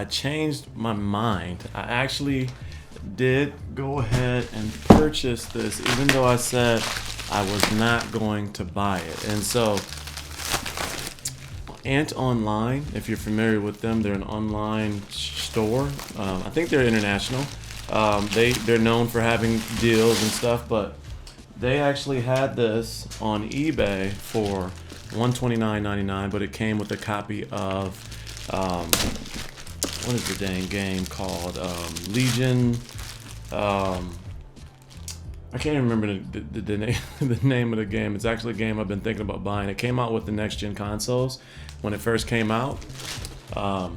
I changed my mind. I actually did go ahead and purchase this, even though I said I was not going to buy it. And so, Ant Online, if you're familiar with them, they're an online store. I think they're international. They're known for having deals and stuff, but they actually had this on eBay for $129.99, but it came with a copy of what is the dang game called? Legion. I can't even remember the name the name of the game. It's actually a game I've been thinking about buying. It came out with the next gen consoles when it first came out. But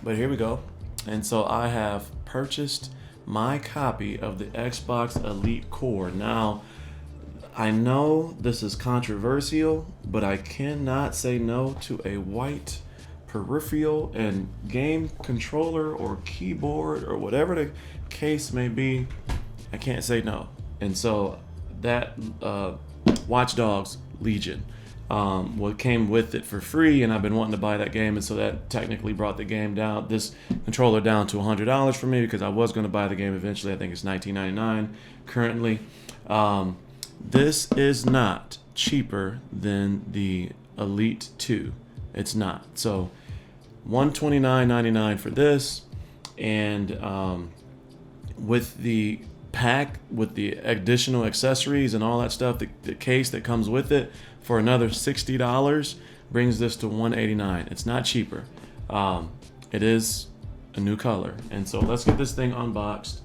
here we go. And so I have purchased my copy of the Xbox Elite Core. Now, I know this is controversial, but I cannot say no to a white peripheral and game controller or keyboard or whatever the case may be. I can't say no. And so that Watch Dogs Legion, what came with it for free, and I've been wanting to buy that game, and so that technically brought the game down, this controller down to $100 for me, because I was going to buy the game eventually. I think it's $19.99 currently. This is not cheaper than the Elite 2. It's not. So $129.99 for this, and with the pack, with the additional accessories and all that stuff, the case that comes with it, for another $60 brings this to $189. It's not cheaper. It is a new color, and so let's get this thing unboxed.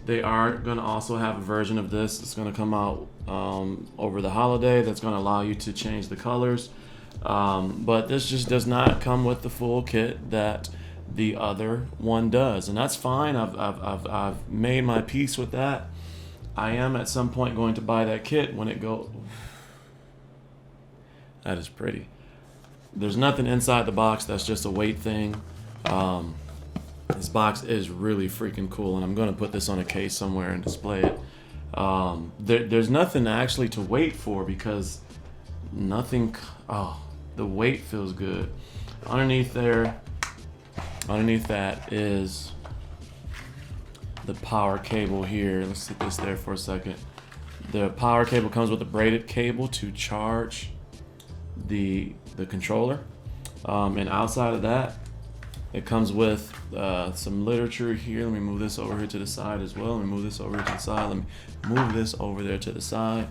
They are going to also have a version of this that's going to come out over the holiday that's going to allow you to change the colors, but this just does not come with the full kit that the other one does, and that's fine. I've made my peace with that. I am at some point going to buy that kit when it goes. That is pretty. There's nothing inside the box. That's just a weight thing. This box is really freaking cool, and I'm going to put this on a case somewhere and display it. There's nothing actually to wait for, because nothing. Oh, the weight feels good. Underneath that is the power cable here. Let's sit this there for a second. The power cable comes with a braided cable to charge the controller, and outside of that, it comes with some literature here. Let me move this over here to the side as well. Let me move this over here to the side. Let me move this over there to the side.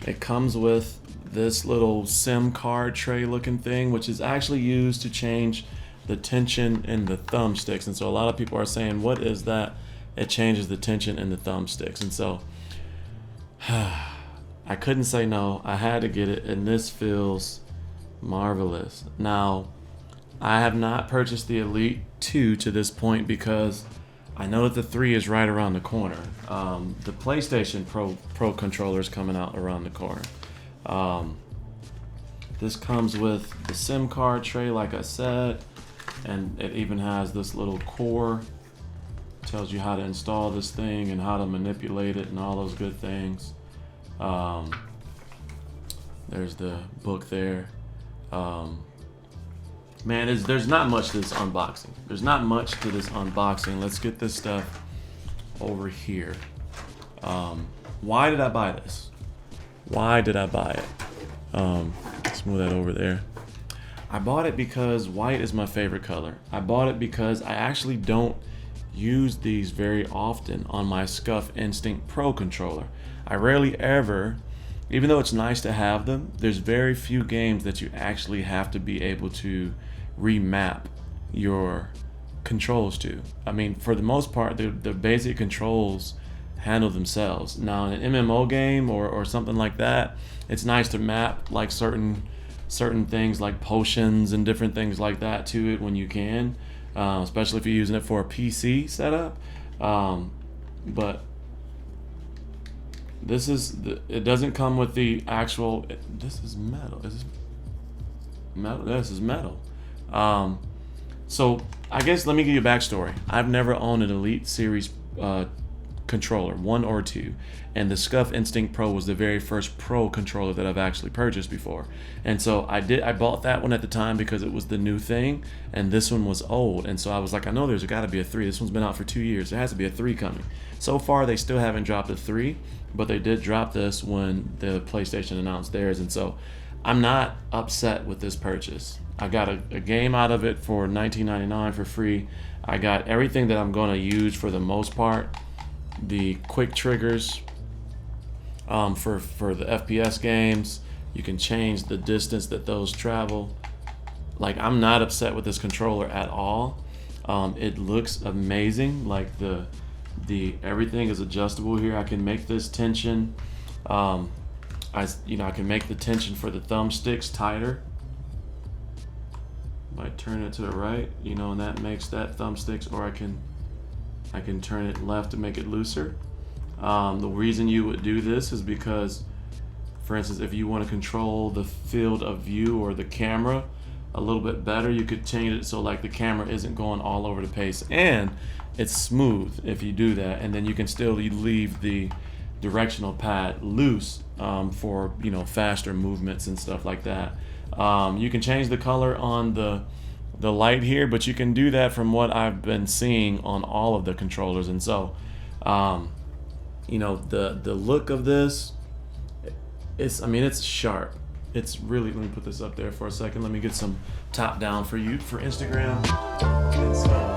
It comes with this little SIM card tray looking thing, which is actually used to change the tension in the thumbsticks. And so a lot of people are saying, what is that? It changes the tension in the thumbsticks. And so I couldn't say no. I had to get it, and this feels marvelous. Now, I have not purchased the Elite 2 to this point because I know that the 3 is right around the corner. The PlayStation Pro controller is coming out around the corner. This comes with the SIM card tray, like I said, and it even has this little core. Tells you how to install this thing and how to manipulate it and all those good things. There's the book there. Man, there's not much to this unboxing. There's not much to this unboxing. Let's get this stuff over here. Why did I buy this? Why did I buy it? Let's move that over there. I bought it because white is my favorite color. I bought it because I actually don't use these very often on my Scuff Instinct Pro controller. I rarely ever, even though it's nice to have them, there's very few games that you actually have to be able to remap your controls to. I mean, for the most part, the basic controls handle themselves. Now, in an MMO game or something like that, it's nice to map like certain things like potions and different things like that to it when you can, especially if you're using it for a PC setup. But this is it doesn't come with the actual. This is metal. Is this metal? This is metal. So I guess let me give you a backstory. I've never owned an Elite Series controller, 1 or 2. And the Scuff Instinct Pro was the very first Pro controller that I've actually purchased before. And so I bought that one at the time because it was the new thing, and this one was old. And so I was like, I know there's got to be a 3. This one's been out for 2 years. There has to be a 3 coming. So far, they still haven't dropped a 3, but they did drop this when the PlayStation announced theirs. And so I'm not upset with this purchase. I got a game out of it for $19.99 for free. I got everything that I'm going to use for the most part. The quick triggers for the FPS games. You can change the distance that those travel. Like, I'm not upset with this controller at all. It looks amazing. Like the everything is adjustable here. I can make this tension. I can make the tension for the thumbsticks tighter. I turn it to the right, and that makes that thumbsticks, or I can turn it left to make it looser. The reason you would do this is because, for instance, if you want to control the field of view or the camera a little bit better, you could change it so like the camera isn't going all over the place, and it's smooth if you do that, and then you can still leave the directional pad loose for faster movements and stuff like that. You can change the color on the light here, but you can do that from what I've been seeing on all of the controllers. And so the look of this, it's sharp. It's really, let me put this up there for a second. Let me get some top down for you for Instagram. And so,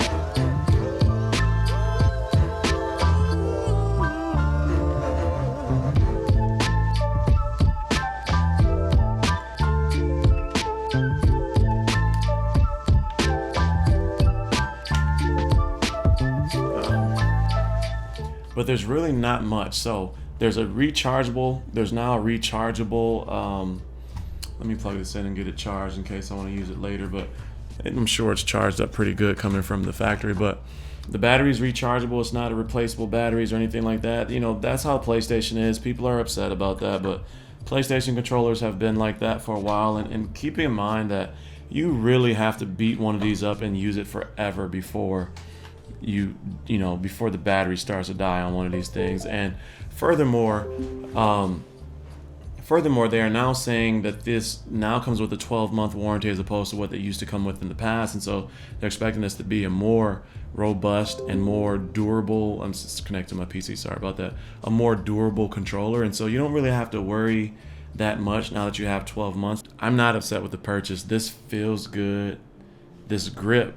but there's really not much. So there's now a rechargeable, let me plug this in and get it charged in case I want to use it later, but I'm sure it's charged up pretty good coming from the factory. But the battery's rechargeable. It's not a replaceable batteries or anything like that. That's how PlayStation is. People are upset about that, but PlayStation controllers have been like that for a while. And keeping in mind that you really have to beat one of these up and use it forever before before the battery starts to die on one of these things. And furthermore, they are now saying that this now comes with a 12-month warranty as opposed to what they used to come with in the past. And so they're expecting this to be a more robust and more durable, I'm just connecting my PC, sorry about that, a more durable controller. And so you don't really have to worry that much now that you have 12 months. I'm not upset with the purchase. This feels good. This grip,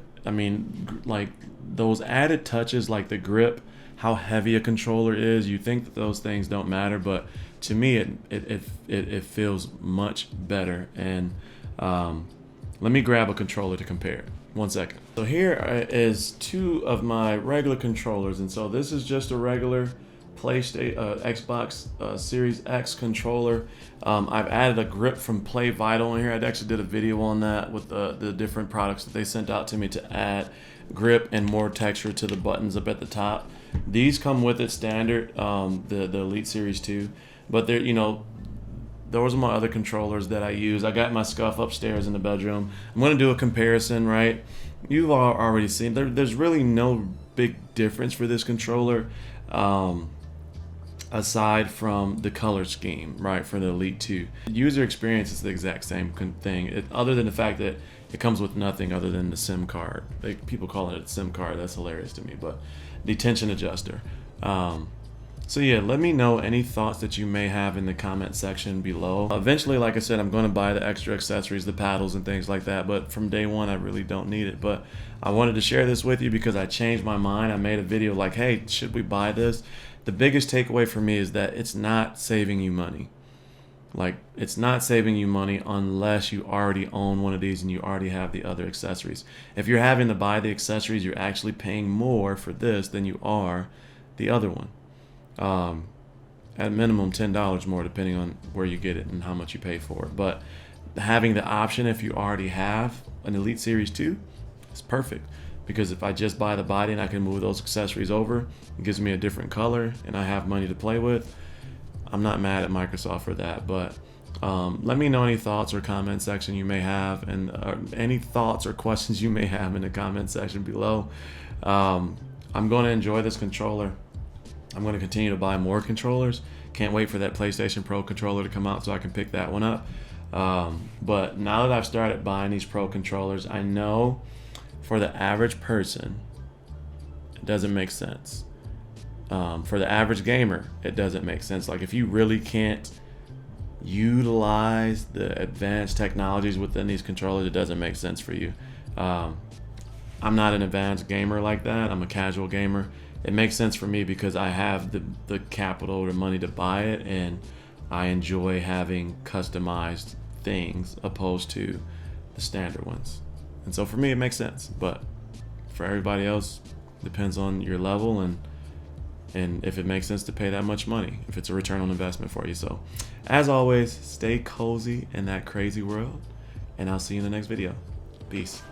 like those added touches, like the grip, how heavy a controller is, you think that those things don't matter, but to me it feels much better. And let me grab a controller to compare. 1 second. So here is 2 of my regular controllers, and so this is just a regular PlayStation Xbox Series X controller. I've added a grip from Play Vital in here. I actually did a video on that with the different products that they sent out to me to add grip and more texture to the buttons up at the top. These come with it standard, the Elite Series 2, but they're those are my other controllers that I use. I got my Scuff upstairs in the bedroom. I'm going to do a comparison, right? You've already seen there's really no big difference for this controller, aside from the color scheme, right, for the Elite 2. The user experience is the exact same thing, other than the fact that it comes with nothing other than the SIM card. People call it a SIM card. That's hilarious to me, but the tension adjuster. So yeah, let me know any thoughts that you may have in the comment section below. Eventually, like I said, I'm going to buy the extra accessories, the paddles and things like that, but from day one I really don't need it. But I wanted to share this with you because I changed my mind. I made a video like, hey, should we buy this? The biggest takeaway for me is that it's not saving you money. Like, it's not saving you money unless you already own one of these and you already have the other accessories. If you're having to buy the accessories, you're actually paying more for this than you are the other one. At minimum $10 more depending on where you get it and how much you pay for it. But having the option, if you already have an Elite Series 2, is perfect, because if I just buy the body and I can move those accessories over, it gives me a different color and I have money to play with. I'm not mad at Microsoft for that. But let me know any thoughts or comment section you may have, and any thoughts or questions you may have in the comment section below. I'm going to enjoy this controller. I'm going to continue to buy more controllers. Can't wait for that PlayStation Pro controller to come out so I can pick that one up. But now that I've started buying these Pro controllers, I know for the average person, it doesn't make sense. For the average gamer, it doesn't make sense. Like if you really can't utilize the advanced technologies within these controllers, it doesn't make sense for you. I'm not an advanced gamer like that. I'm a casual gamer. It makes sense for me because I have the capital or money to buy it, and I enjoy having customized things opposed to the standard ones. And so for me, it makes sense. But for everybody else, depends on your level and if it makes sense to pay that much money, if it's a return on investment for you. So as always, stay cozy in that crazy world, and I'll see you in the next video. Peace.